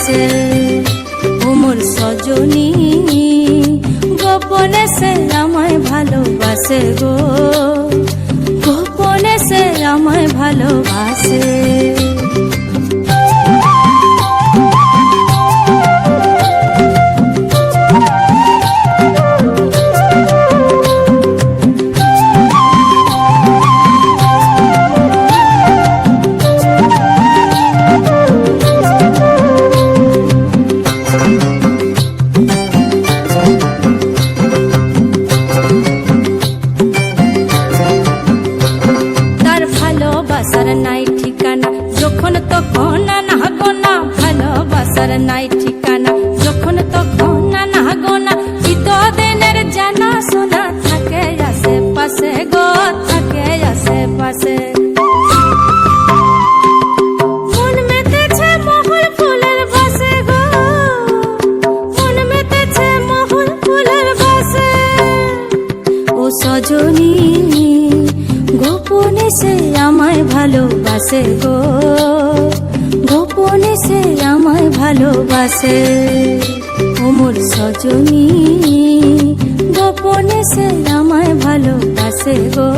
ভালোবাসে। ও মোর সজনী গোপনে সে আমায় ভালোবাসে গো, গোপনে সে আমায় ভালোবাসে। ভালোবাসার নাই ঠিকানা যখন তখন না গোনা, ভালোবাসার নাই ঠিকানা যখন তখন না গোনা। চিতদিনের জানা শোনা থাকে আশেপাশে গো, থাকে আশেপাশে। মন মেতেছে মহুল ফুলের বাসে গো, মন মেতেছে মহুল ফুলের বাসে। ও সজনী গোপনে সে আমায় ভালোবাসে গো, গোপনে সে আমায় ভালোবাসে। ও মোর সজনী গোপনে সে আমায় ভালোবাসে গো।